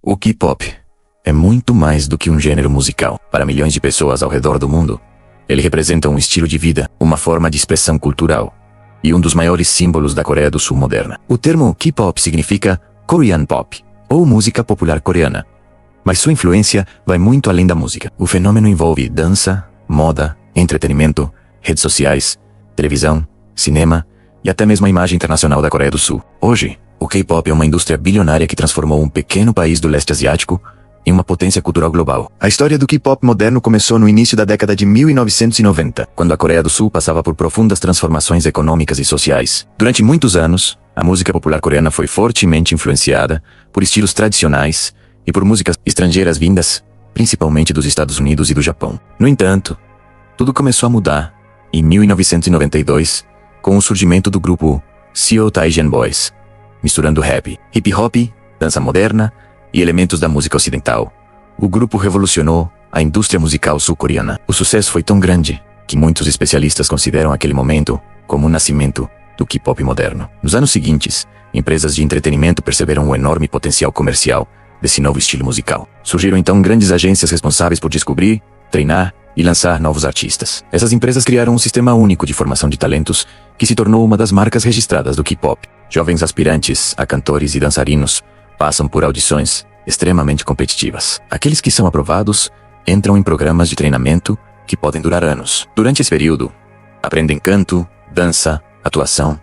O K-pop é muito mais do que um gênero musical. Para milhões de pessoas ao redor do mundo, ele representa um estilo de vida, uma forma de expressão cultural e um dos maiores símbolos da Coreia do Sul moderna. O termo K-pop significa Korean Pop, ou música popular coreana. Mas sua influência vai muito além da música. O fenômeno envolve dança, moda, entretenimento, redes sociais, televisão, cinema e até mesmo a imagem internacional da Coreia do Sul. Hoje, o K-pop é uma indústria bilionária que transformou um pequeno país do leste asiático em uma potência cultural global. A história do K-pop moderno começou no início da década de 1990, quando a Coreia do Sul passava por profundas transformações econômicas e sociais. Durante muitos anos, a música popular coreana foi fortemente influenciada por estilos tradicionais e por músicas estrangeiras vindas, principalmente dos Estados Unidos e do Japão. No entanto, tudo começou a mudar em 1992, com o surgimento do grupo Seo Taegeon Boys, misturando rap, hip-hop, dança moderna e elementos da música ocidental. O grupo revolucionou a indústria musical sul-coreana. O sucesso foi tão grande que muitos especialistas consideram aquele momento como o nascimento do K-pop moderno. Nos anos seguintes, empresas de entretenimento perceberam o enorme potencial comercial desse novo estilo musical. Surgiram então grandes agências responsáveis por descobrir, treinar e lançar novos artistas. Essas empresas criaram um sistema único de formação de talentos que se tornou uma das marcas registradas do K-pop. Jovens aspirantes a cantores e dançarinos passam por audições extremamente competitivas. Aqueles que são aprovados entram em programas de treinamento que podem durar anos. Durante esse período, aprendem canto, dança, atuação,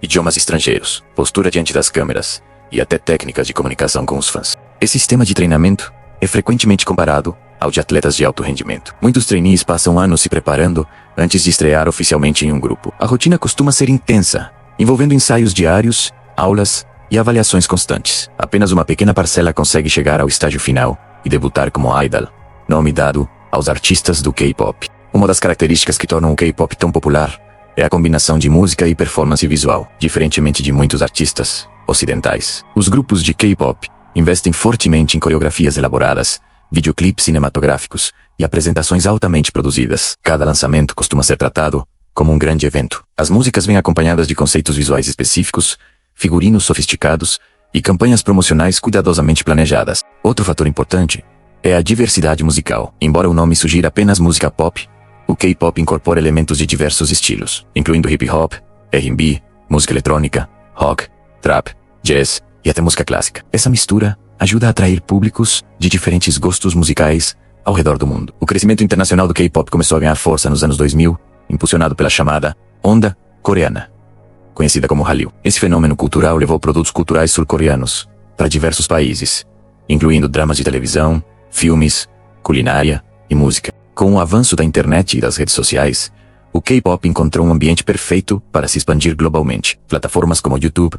idiomas estrangeiros, postura diante das câmeras e até técnicas de comunicação com os fãs. Esse sistema de treinamento é frequentemente comparado ao de atletas de alto rendimento. Muitos trainees passam anos se preparando antes de estrear oficialmente em um grupo. A rotina costuma ser intensa, envolvendo ensaios diários, aulas e avaliações constantes. Apenas uma pequena parcela consegue chegar ao estágio final e debutar como idol, nome dado aos artistas do K-pop. Uma das características que tornam o K-pop tão popular é a combinação de música e performance visual. Diferentemente de muitos artistas ocidentais, os grupos de K-pop investem fortemente em coreografias elaboradas, videoclipes cinematográficos e apresentações altamente produzidas. Cada lançamento costuma ser tratado como um grande evento. As músicas vêm acompanhadas de conceitos visuais específicos, figurinos sofisticados e campanhas promocionais cuidadosamente planejadas. Outro fator importante é a diversidade musical. Embora o nome sugira apenas música pop, o K-pop incorpora elementos de diversos estilos, incluindo hip-hop, R&B, música eletrônica, rock, trap, jazz e até música clássica. Essa mistura ajuda a atrair públicos de diferentes gostos musicais ao redor do mundo. O crescimento internacional do K-pop começou a ganhar força nos anos 2000, impulsionado pela chamada onda coreana, conhecida como Hallyu. Esse fenômeno cultural levou produtos culturais sul-coreanos para diversos países, incluindo dramas de televisão, filmes, culinária e música. Com o avanço da internet e das redes sociais, o K-pop encontrou um ambiente perfeito para se expandir globalmente. Plataformas como YouTube,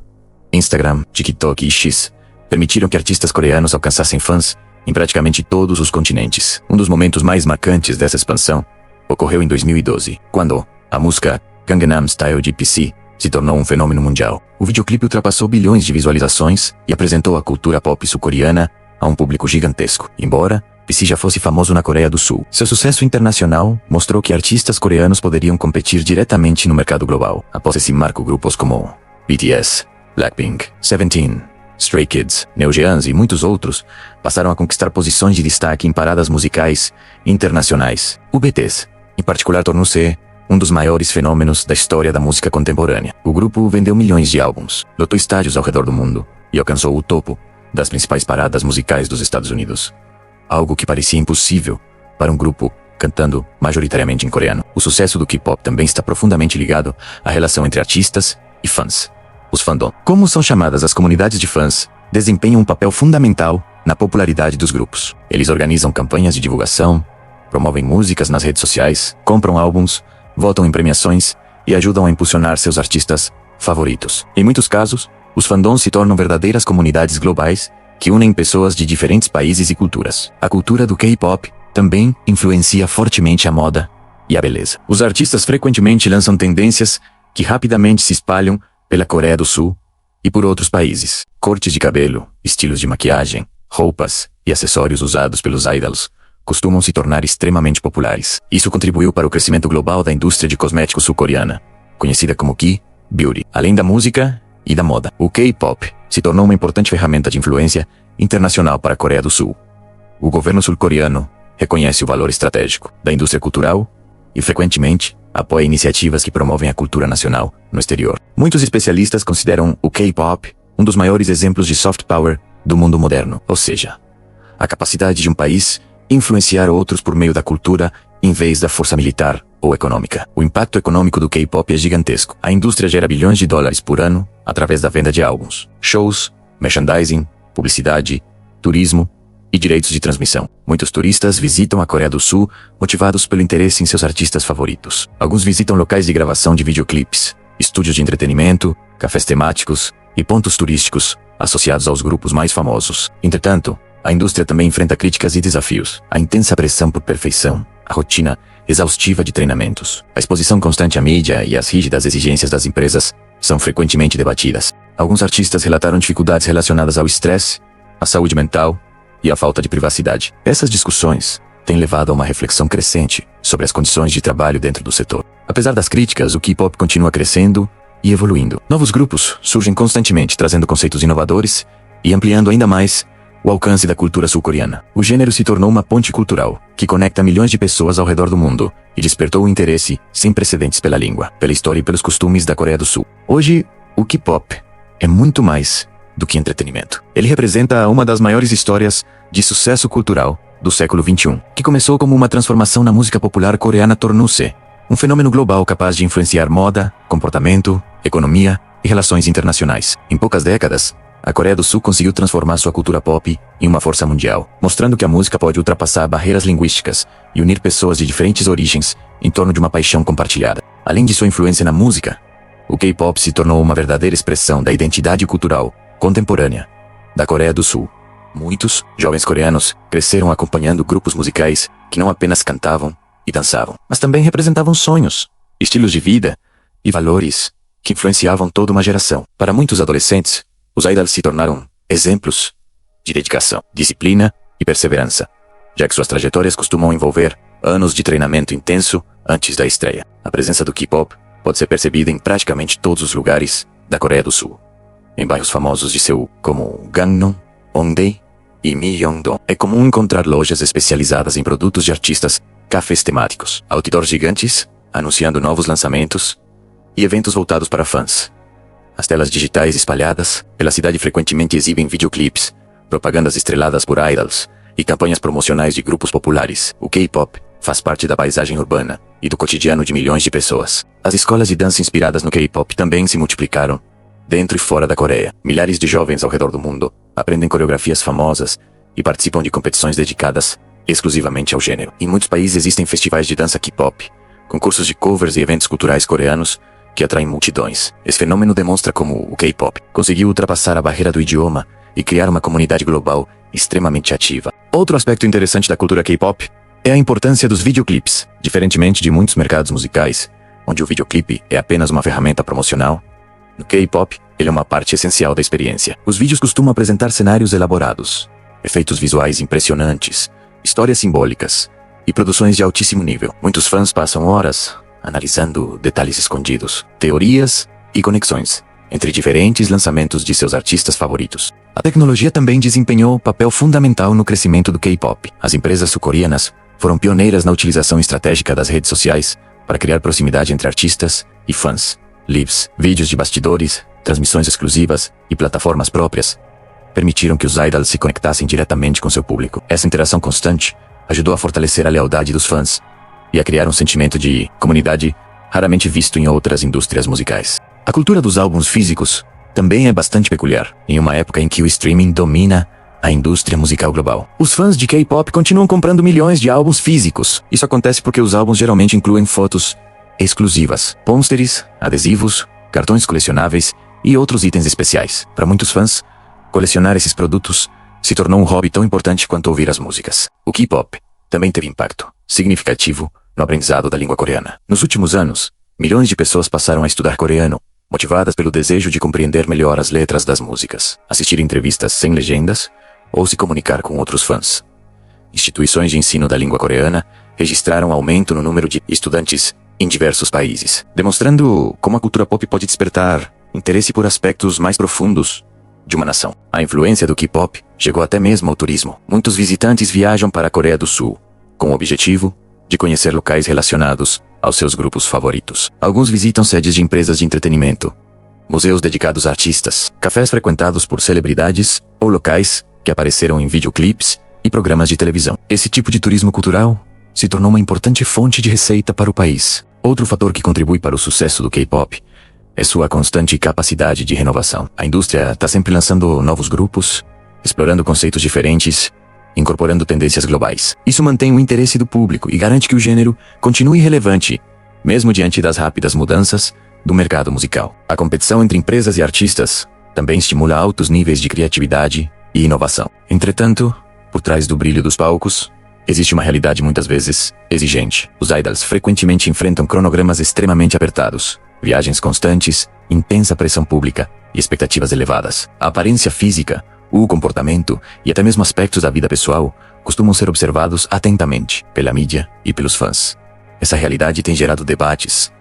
Instagram, TikTok e X permitiram que artistas coreanos alcançassem fãs em praticamente todos os continentes. Um dos momentos mais marcantes dessa expansão ocorreu em 2012, quando a música Gangnam Style de PC se tornou um fenômeno mundial. O videoclipe ultrapassou bilhões de visualizações e apresentou a cultura pop sul-coreana a um público gigantesco. Embora PC já fosse famoso na Coreia do Sul, seu sucesso internacional mostrou que artistas coreanos poderiam competir diretamente no mercado global. Após esse marco, grupos como BTS, Blackpink, Seventeen, Stray Kids, NeoJeans e muitos outros passaram a conquistar posições de destaque em paradas musicais internacionais. O BTS, em particular, tornou-se um dos maiores fenômenos da história da música contemporânea. O grupo vendeu milhões de álbuns, lotou estádios ao redor do mundo e alcançou o topo das principais paradas musicais dos Estados Unidos. Algo que parecia impossível para um grupo cantando majoritariamente em coreano. O sucesso do K-pop também está profundamente ligado à relação entre artistas e fãs. Os fandom, como são chamadas as comunidades de fãs, desempenham um papel fundamental na popularidade dos grupos. Eles organizam campanhas de divulgação, promovem músicas nas redes sociais, compram álbuns, votam em premiações e ajudam a impulsionar seus artistas favoritos. Em muitos casos, os fandoms se tornam verdadeiras comunidades globais que unem pessoas de diferentes países e culturas. A cultura do K-pop também influencia fortemente a moda e a beleza. Os artistas frequentemente lançam tendências que rapidamente se espalham pela Coreia do Sul e por outros países. Cortes de cabelo, estilos de maquiagem, roupas e acessórios usados pelos idols costumam se tornar extremamente populares. Isso contribuiu para o crescimento global da indústria de cosméticos sul-coreana, conhecida como K-beauty. Além da música e da moda, o K-pop se tornou uma importante ferramenta de influência internacional para a Coreia do Sul. O governo sul-coreano reconhece o valor estratégico da indústria cultural e, frequentemente, apoia iniciativas que promovem a cultura nacional no exterior. Muitos especialistas consideram o K-pop um dos maiores exemplos de soft power do mundo moderno, ou seja, a capacidade de um país influenciar outros por meio da cultura em vez da força militar ou econômica. O impacto econômico do K-pop é gigantesco. A indústria gera bilhões de dólares por ano através da venda de álbuns, shows, merchandising, publicidade, turismo e direitos de transmissão. Muitos turistas visitam a Coreia do Sul motivados pelo interesse em seus artistas favoritos. Alguns visitam locais de gravação de videoclipes, estúdios de entretenimento, cafés temáticos e pontos turísticos associados aos grupos mais famosos. Entretanto, a indústria também enfrenta críticas e desafios. A intensa pressão por perfeição, a rotina exaustiva de treinamentos, a exposição constante à mídia e as rígidas exigências das empresas são frequentemente debatidas. Alguns artistas relataram dificuldades relacionadas ao estresse, à saúde mental e à falta de privacidade. Essas discussões têm levado a uma reflexão crescente sobre as condições de trabalho dentro do setor. Apesar das críticas, o K-pop continua crescendo e evoluindo. Novos grupos surgem constantemente, trazendo conceitos inovadores e ampliando ainda mais o alcance da cultura sul-coreana. O gênero se tornou uma ponte cultural que conecta milhões de pessoas ao redor do mundo e despertou um interesse sem precedentes pela língua, pela história e pelos costumes da Coreia do Sul. Hoje, o K-pop é muito mais do que entretenimento. Ele representa uma das maiores histórias de sucesso cultural do século XXI, que começou como uma transformação na música popular coreana, tornou-se um fenômeno global capaz de influenciar moda, comportamento, economia e relações internacionais. Em poucas décadas, a Coreia do Sul conseguiu transformar sua cultura pop em uma força mundial, mostrando que a música pode ultrapassar barreiras linguísticas e unir pessoas de diferentes origens em torno de uma paixão compartilhada. Além de sua influência na música, o K-pop se tornou uma verdadeira expressão da identidade cultural contemporânea da Coreia do Sul. Muitos jovens coreanos cresceram acompanhando grupos musicais que não apenas cantavam e dançavam, mas também representavam sonhos, estilos de vida e valores que influenciavam toda uma geração. Para muitos adolescentes, os idols se tornaram exemplos de dedicação, disciplina e perseverança, já que suas trajetórias costumam envolver anos de treinamento intenso antes da estreia. A presença do K-pop pode ser percebida em praticamente todos os lugares da Coreia do Sul. Em bairros famosos de Seul, como Gangnam, Hongdae e Myeongdong, é comum encontrar lojas especializadas em produtos de artistas, cafés temáticos, outdoors gigantes, anunciando novos lançamentos e eventos voltados para fãs. As telas digitais espalhadas pela cidade frequentemente exibem videoclipes, propagandas estreladas por idols e campanhas promocionais de grupos populares. O K-pop faz parte da paisagem urbana e do cotidiano de milhões de pessoas. As escolas de dança inspiradas no K-pop também se multiplicaram dentro e fora da Coreia. Milhares de jovens ao redor do mundo aprendem coreografias famosas e participam de competições dedicadas exclusivamente ao gênero. Em muitos países existem festivais de dança K-pop, concursos de covers e eventos culturais coreanos que atraem multidões. Esse fenômeno demonstra como o K-pop conseguiu ultrapassar a barreira do idioma e criar uma comunidade global extremamente ativa. Outro aspecto interessante da cultura K-pop é a importância dos videoclipes. Diferentemente de muitos mercados musicais, onde o videoclipe é apenas uma ferramenta promocional, no K-pop ele é uma parte essencial da experiência. Os vídeos costumam apresentar cenários elaborados, efeitos visuais impressionantes, histórias simbólicas e produções de altíssimo nível. Muitos fãs passam horas analisando detalhes escondidos, teorias e conexões entre diferentes lançamentos de seus artistas favoritos. A tecnologia também desempenhou papel fundamental no crescimento do K-pop. As empresas sul-coreanas foram pioneiras na utilização estratégica das redes sociais para criar proximidade entre artistas e fãs. Lives, vídeos de bastidores, transmissões exclusivas e plataformas próprias permitiram que os idols se conectassem diretamente com seu público. Essa interação constante ajudou a fortalecer a lealdade dos fãs e a criar um sentimento de comunidade raramente visto em outras indústrias musicais. A cultura dos álbuns físicos também é bastante peculiar, em uma época em que o streaming domina a indústria musical global. Os fãs de K-pop continuam comprando milhões de álbuns físicos. Isso acontece porque os álbuns geralmente incluem fotos exclusivas, pôsteres, adesivos, cartões colecionáveis e outros itens especiais. Para muitos fãs, colecionar esses produtos se tornou um hobby tão importante quanto ouvir as músicas. O K-pop também teve impacto significativo no aprendizado da língua coreana. Nos últimos anos, milhões de pessoas passaram a estudar coreano, motivadas pelo desejo de compreender melhor as letras das músicas, assistir entrevistas sem legendas ou se comunicar com outros fãs. Instituições de ensino da língua coreana registraram aumento no número de estudantes em diversos países, demonstrando como a cultura pop pode despertar interesse por aspectos mais profundos de uma nação. A influência do K-pop chegou até mesmo ao turismo. Muitos visitantes viajam para a Coreia do Sul, com o objetivo de conhecer locais relacionados aos seus grupos favoritos. Alguns visitam sedes de empresas de entretenimento, museus dedicados a artistas, cafés frequentados por celebridades ou locais que apareceram em videoclipes e programas de televisão. Esse tipo de turismo cultural se tornou uma importante fonte de receita para o país. Outro fator que contribui para o sucesso do K-pop é sua constante capacidade de renovação. A indústria está sempre lançando novos grupos, explorando conceitos diferentes, incorporando tendências globais. Isso mantém o interesse do público e garante que o gênero continue relevante, mesmo diante das rápidas mudanças do mercado musical. A competição entre empresas e artistas também estimula altos níveis de criatividade e inovação. Entretanto, por trás do brilho dos palcos, existe uma realidade muitas vezes exigente. Os idols frequentemente enfrentam cronogramas extremamente apertados, viagens constantes, intensa pressão pública e expectativas elevadas. A aparência física, o comportamento e até mesmo aspectos da vida pessoal costumam ser observados atentamente pela mídia e pelos fãs. Essa realidade tem gerado debates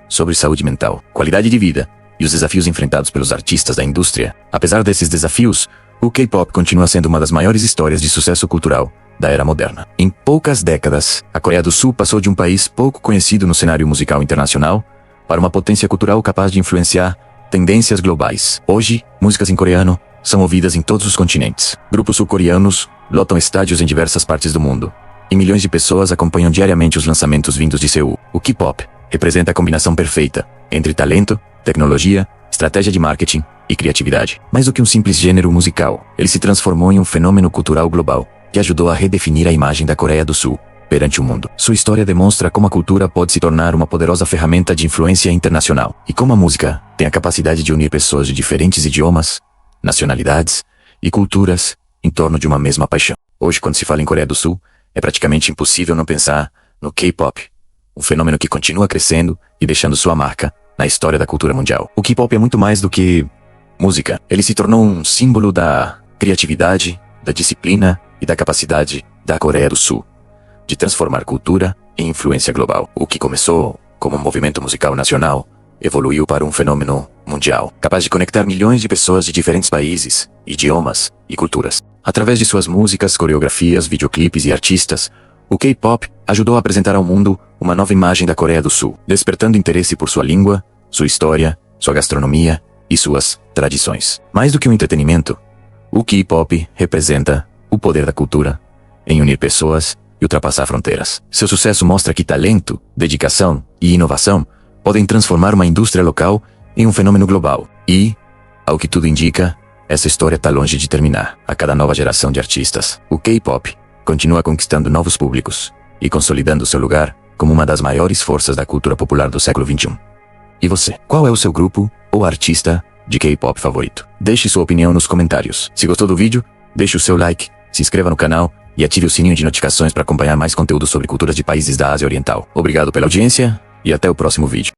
sobre saúde mental, qualidade de vida e os desafios enfrentados pelos artistas da indústria. Apesar desses desafios, o K-pop continua sendo uma das maiores histórias de sucesso cultural da era moderna. Em poucas décadas, a Coreia do Sul passou de um país pouco conhecido no cenário musical internacional para uma potência cultural capaz de influenciar tendências globais. Hoje, músicas em coreano são ouvidas em todos os continentes. Grupos sul-coreanos lotam estádios em diversas partes do mundo, e milhões de pessoas acompanham diariamente os lançamentos vindos de Seul. O K-pop representa a combinação perfeita entre talento, tecnologia, estratégia de marketing e criatividade. Mais do que um simples gênero musical, ele se transformou em um fenômeno cultural global que ajudou a redefinir a imagem da Coreia do Sul perante o mundo. Sua história demonstra como a cultura pode se tornar uma poderosa ferramenta de influência internacional e como a música tem a capacidade de unir pessoas de diferentes idiomas, nacionalidades e culturas em torno de uma mesma paixão. Hoje, quando se fala em Coreia do Sul, é praticamente impossível não pensar no K-pop, um fenômeno que continua crescendo e deixando sua marca na história da cultura mundial. O K-pop é muito mais do que música. Ele se tornou um símbolo da criatividade, da disciplina e da capacidade da Coreia do Sul de transformar cultura em influência global. O que começou como um movimento musical nacional evoluiu para um fenômeno mundial, capaz de conectar milhões de pessoas de diferentes países, idiomas e culturas. Através de suas músicas, coreografias, videoclipes e artistas, o K-pop ajudou a apresentar ao mundo uma nova imagem da Coreia do Sul, despertando interesse por sua língua, sua história, sua gastronomia e suas tradições. Mais do que um entretenimento, o K-pop representa o poder da cultura em unir pessoas e ultrapassar fronteiras. Seu sucesso mostra que talento, dedicação e inovação podem transformar uma indústria local em um fenômeno global. E, ao que tudo indica, essa história está longe de terminar. A cada nova geração de artistas, o K-pop continua conquistando novos públicos e consolidando seu lugar como uma das maiores forças da cultura popular do século XXI. E você? Qual é o seu grupo ou artista de K-pop favorito? Deixe sua opinião nos comentários. Se gostou do vídeo, deixe o seu like, se inscreva no canal e ative o sininho de notificações para acompanhar mais conteúdo sobre culturas de países da Ásia Oriental. Obrigado pela audiência e até o próximo vídeo.